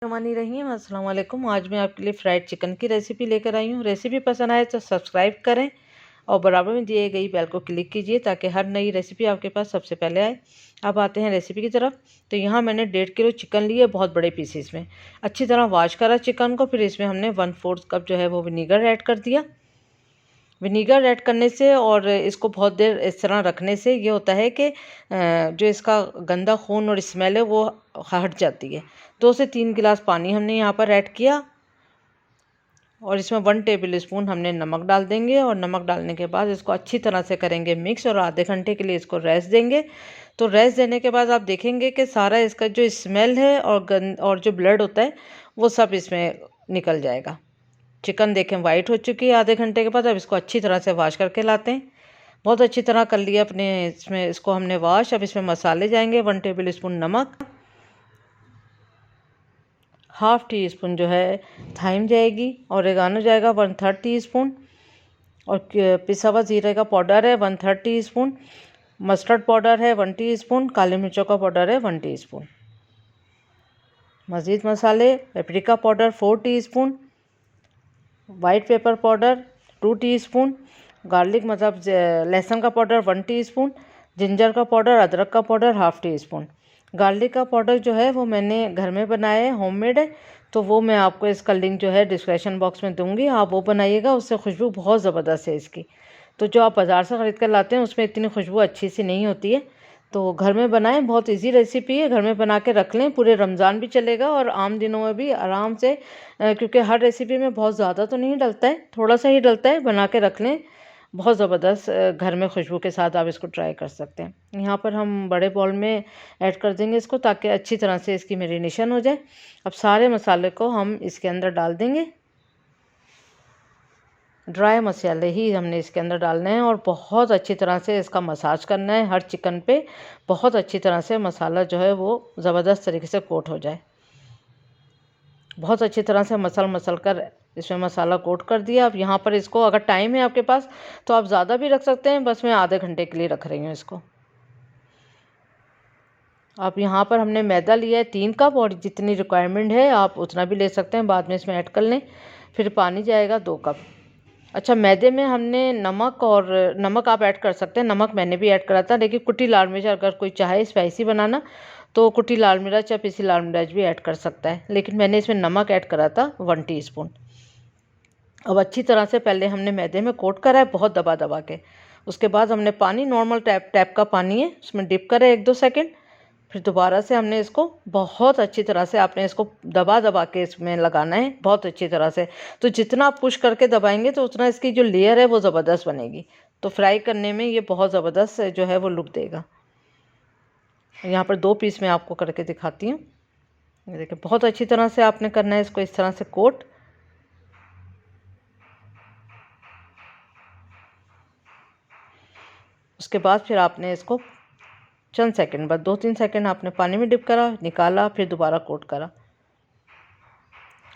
रहीम अस्सलाम वालेकुम। आज मैं आपके लिए फ्राइड चिकन की रेसिपी लेकर आई हूँ। रेसिपी पसंद आए तो सब्सक्राइब करें और बराबर में दिए गई बेल को क्लिक कीजिए ताकि हर नई रेसिपी आपके पास सबसे पहले आए। अब आते हैं रेसिपी की तरफ। तो यहाँ मैंने 1.5 किलो चिकन लिए, बहुत बड़े पीसेस में। अच्छी तरह वॉश करा चिकन को। फिर इसमें हमने 1/4 कप जो है वो विनीगर ऐड कर दिया। विनीगर ऐड करने से और इसको बहुत देर इस तरह रखने से ये होता है कि जो इसका गंदा खून और स्मेल है वो हट जाती है। 2 से 3 गिलास पानी हमने यहाँ पर ऐड किया और इसमें 1 टेबल स्पून हमने नमक डाल देंगे। और नमक डालने के बाद इसको अच्छी तरह से करेंगे मिक्स और आधे घंटे के लिए इसको रेस्ट देंगे। तो रेस्ट देने के बाद आप देखेंगे कि सारा इसका जो स्मेल है और जो ब्लड होता है वो सब इसमें निकल जाएगा। चिकन देखें वाइट हो चुकी है आधे घंटे के बाद। अब इसको अच्छी तरह से वॉश करके लाते हैं। बहुत अच्छी तरह कर लिया अपने इसमें इसको हमने वॉश। अब इसमें मसाले जाएंगे। 1 टेबल स्पून नमक, ½ टी स्पून जो है थाइम जाएगी, ओरेगानो जाएगा 1/3 टीस्पून, और पिसा हुआ ज़ीरे का पाउडर है 1/3 टीस्पून, मस्टर्ड पाउडर है 1 टीस्पून, काली मिर्चों का पाउडर है 1 टीस्पून। मज़ीद मसाले, paprika powder 4 teaspoon, white pepper powder 2 teaspoon, garlic मतलब लहसुन का पाउडर 1 टीस्पून, जिंजर का पाउडर, अदरक का पाउडर ½ टीस्पून। गार्लिक का पाउडर जो है वो मैंने घर में बनाया है, होममेड है, तो वो मैं आपको इसका लिंक जो है डिस्क्रिप्शन बॉक्स में दूंगी, आप वो बनाइएगा। उससे खुशबू बहुत ज़बरदस्त है इसकी। तो जो आप बाज़ार से ख़रीद कर लाते हैं उसमें इतनी खुशबू अच्छी सी नहीं होती है। तो घर में बनाएं, बहुत इजी रेसिपी है, घर में बना के रख लें, पूरे रमज़ान भी चलेगा और आम दिनों में भी आराम से, क्योंकि हर रेसिपी में बहुत ज़्यादा तो नहीं डलता है, थोड़ा सा ही डलता है। बना के रख लें, बहुत ज़बरदस्त घर में खुशबू के साथ आप इसको ट्राई कर सकते हैं। यहाँ पर हम बड़े बाउल में ऐड कर देंगे इसको ताकि अच्छी तरह से इसकी मैरिनेशन हो जाए। अब सारे मसाले को हम इसके अंदर डाल देंगे। ड्राई मसाले ही हमने इसके अंदर डालने हैं और बहुत अच्छी तरह से इसका मसाज करना है हर चिकन पे। बहुत अच्छी तरह से मसाला जो है वो ज़बरदस्त तरीके से कोट हो जाए। बहुत अच्छी तरह से मसल कर इसमें मसाला कोट कर दिया। अब यहाँ पर इसको, अगर टाइम है आपके पास तो आप ज़्यादा भी रख सकते हैं, बस मैं आधे घंटे के लिए रख रही हूँ इसको। अब यहाँ पर हमने मैदा लिया है 3 कप, और जितनी रिक्वायरमेंट है आप उतना भी ले सकते हैं, बाद में इसमें ऐड कर लें। फिर पानी जाएगा 2 कप। अच्छा, मैदे में हमने नमक आप ऐड कर सकते हैं, नमक मैंने भी ऐड करा था, लेकिन कुटी लाल मिर्च अगर कोई चाहे स्पाइसी बनाना तो कुटी लाल मिर्च या पिसी लाल मिर्च भी ऐड कर सकता है, लेकिन मैंने इसमें नमक ऐड करा था 1 टीस्पून। अब अच्छी तरह से पहले हमने मैदे में कोट करा है बहुत दबा दबा के। उसके बाद हमने पानी, नॉर्मल टैप का पानी है, उसमें डिप करा 1-2 सेकेंड। फिर दोबारा से हमने इसको बहुत अच्छी तरह से, आपने इसको दबा दबा के इसमें लगाना है बहुत अच्छी तरह से। तो जितना आप पुश करके दबाएंगे तो उतना इसकी जो लेयर है वो ज़बरदस्त बनेगी। तो फ्राई करने में ये बहुत ज़बरदस्त जो है वो लुक देगा। यहाँ पर 2 पीस मैं आपको करके दिखाती हूँ। ये देखिए, बहुत अच्छी तरह से आपने करना है इसको, इस तरह से कोट। उसके बाद फिर आपने इसको चंद सेकंड बाद 2-3 सेकंड आपने पानी में डिप करा, निकाला, फिर दोबारा कोट करा।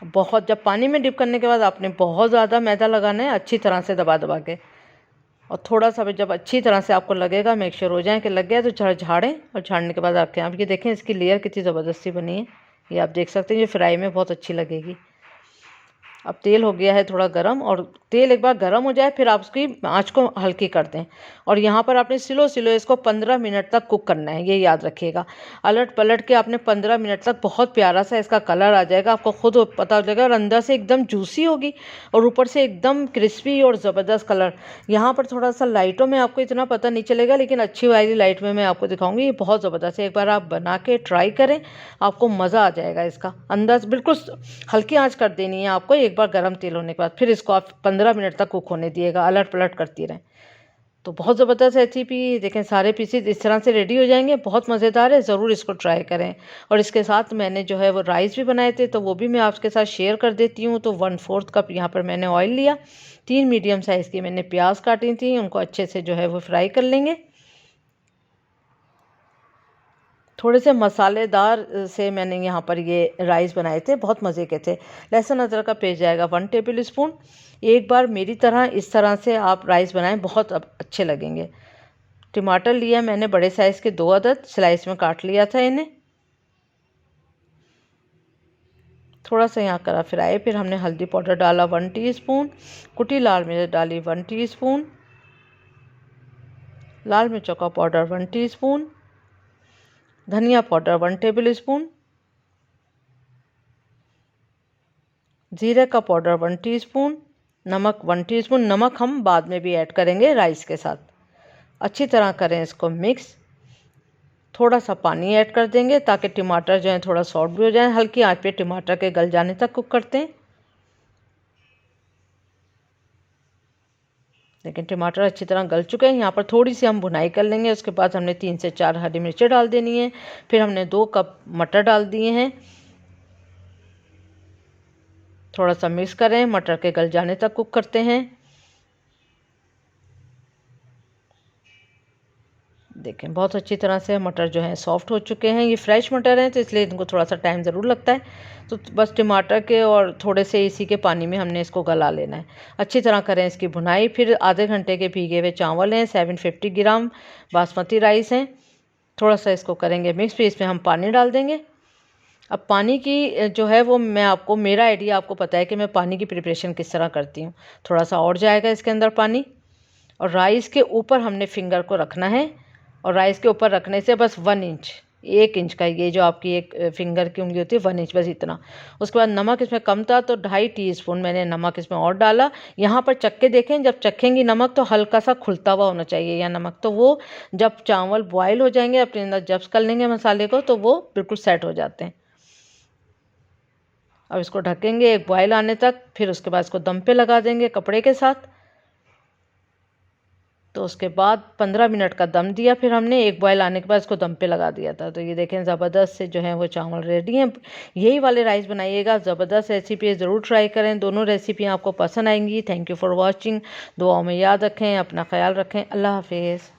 बहुत, जब पानी में डिप करने के बाद आपने बहुत ज़्यादा मैदा लगाना है अच्छी तरह से दबा दबा के, और थोड़ा सा जब अच्छी तरह से आपको लगेगा, मेक श्योर हो जाए कि लग गया, तो झाड़ें, और झाड़ने के बाद रखें। आप ये देखें इसकी लेयर कितनी ज़बरदस्ती बनी है, ये आप देख सकते हैं। ये फ्राई में बहुत अच्छी लगेगी। अब तेल हो गया है थोड़ा गरम, और तेल एक बार गरम हो जाए फिर आप उसकी आंच को हल्की कर दें। और यहाँ पर आपने स्लो इसको 15 मिनट तक कुक करना है, ये याद रखिएगा। अलट पलट के आपने 15 मिनट तक, बहुत प्यारा सा इसका कलर आ जाएगा, आपको खुद पता चलेगा, और अंदर से एकदम जूसी होगी और ऊपर से एकदम क्रिस्पी और ज़बरदस्त कलर। यहाँ पर थोड़ा सा लाइटों में आपको इतना पता नहीं चलेगा, लेकिन अच्छी वाली लाइट में मैं आपको दिखाऊंगी। ये बहुत ज़बरदस्त है, एक बार आप बना के ट्राई करें, आपको मज़ा आ जाएगा इसका। अंदर बिल्कुल हल्की आंच कर देनी है आपको एक बार गर्म तेल होने के बाद। फिर इसको आप 15 मिनट तक कुक होने दिएगा, अलट पलट करती रहें। तो बहुत ज़बरदस्त रेसिपी, देखें सारे पीसेज इस तरह से रेडी हो जाएंगे, बहुत मज़ेदार है, ज़रूर इसको ट्राई करें। और इसके साथ मैंने जो है वो राइस भी बनाए थे, तो वो भी मैं आपके साथ शेयर कर देती हूँ। तो 1/4 कप यहाँ पर मैंने ऑयल लिया, 3 मीडियम साइज़ की मैंने प्याज काटी थी, उनको अच्छे से जो है वो फ्राई कर लेंगे। थोड़े से मसालेदार से मैंने यहाँ पर ये राइस बनाए थे, बहुत मज़े के थे। लहसुन अदरक का पेस्ट जाएगा 1 टेबल स्पून। एक बार मेरी तरह इस तरह से आप राइस बनाएं, बहुत अच्छे लगेंगे। टमाटर लिया मैंने बड़े साइज़ के 2 अदद, स्लाइस में काट लिया था इन्हें। थोड़ा सा यहाँ करा फ्राई। फिर हमने हल्दी पाउडर डाला 1 टीस्पून, कुटी लाल मिर्च डाली 1 टीस्पून, लाल मिर्चों का पाउडर 1 टीस्पून, धनिया पाउडर 1 टेबल स्पून, जीरे का पाउडर 1 टीस्पून, नमक 1 टीस्पून। नमक हम बाद में भी ऐड करेंगे राइस के साथ। अच्छी तरह करें इसको मिक्स। थोड़ा सा पानी ऐड कर देंगे ताकि टमाटर जो है थोड़ा सॉफ्ट भी हो जाए। हल्की आंच पे टमाटर के गल जाने तक कुक करते हैं। लेकिन टमाटर अच्छी तरह गल चुके हैं। यहाँ पर थोड़ी सी हम भुनाई कर लेंगे। उसके बाद हमने 3 से 4 हरी मिर्चें डाल देनी है। फिर हमने 2 कप मटर डाल दिए हैं। थोड़ा सा मिक्स करें, मटर के गल जाने तक कुक करते हैं। देखें बहुत अच्छी तरह से मटर जो है सॉफ्ट हो चुके हैं। ये फ्रेश मटर हैं तो इसलिए इनको थोड़ा सा टाइम ज़रूर लगता है। तो बस टमाटर के और थोड़े से इसी के पानी में हमने इसको गला लेना है। अच्छी तरह करें इसकी भुनाई। फिर आधे घंटे के भीगे हुए चावल हैं, 750 ग्राम बासमती राइस हैं। थोड़ा सा इसको करेंगे मिक्स। फिर इसमें हम पानी डाल देंगे। अब पानी की जो है वो मैं आपको, मेरा आइडिया आपको पता है कि मैं पानी की प्रिपरेशन किस तरह करती हूँ। थोड़ा सा और जाएगा इसके अंदर पानी। और राइस के ऊपर हमने फिंगर को रखना है। और राइस के ऊपर रखने से बस 1 इंच, 1 इंच का, ये जो आपकी एक फिंगर की उंगली होती है 1 इंच, बस इतना। उसके बाद नमक इसमें कम था तो 2.5 टीस्पून मैंने नमक इसमें और डाला। यहाँ पर चख के देखें, जब चखेंगी नमक तो हल्का सा खुलता हुआ होना चाहिए या नमक, तो वो जब चावल बॉयल हो जाएंगे अपने अंदर जब्स कर लेंगे मसाले को तो वो बिल्कुल सेट हो जाते हैं। अब इसको ढकेंगे एक बॉयल आने तक। फिर उसके बाद इसको दम पे लगा देंगे कपड़े के साथ। तो उसके बाद 15 मिनट का दम दिया। फिर हमने एक बॉयल आने के बाद इसको दम पे लगा दिया था। तो ये देखें ज़बरदस्त से जो है वो चावल रेडी हैं। यही वाले राइस बनाइएगा, ज़बरदस्त रेसिपी है, ज़रूर ट्राई करें। दोनों रेसिपी आपको पसंद आएंगी। Thank you for watching. दुआओं में याद रखें, अपना ख्याल रखें। अल्लाह हाफिज़।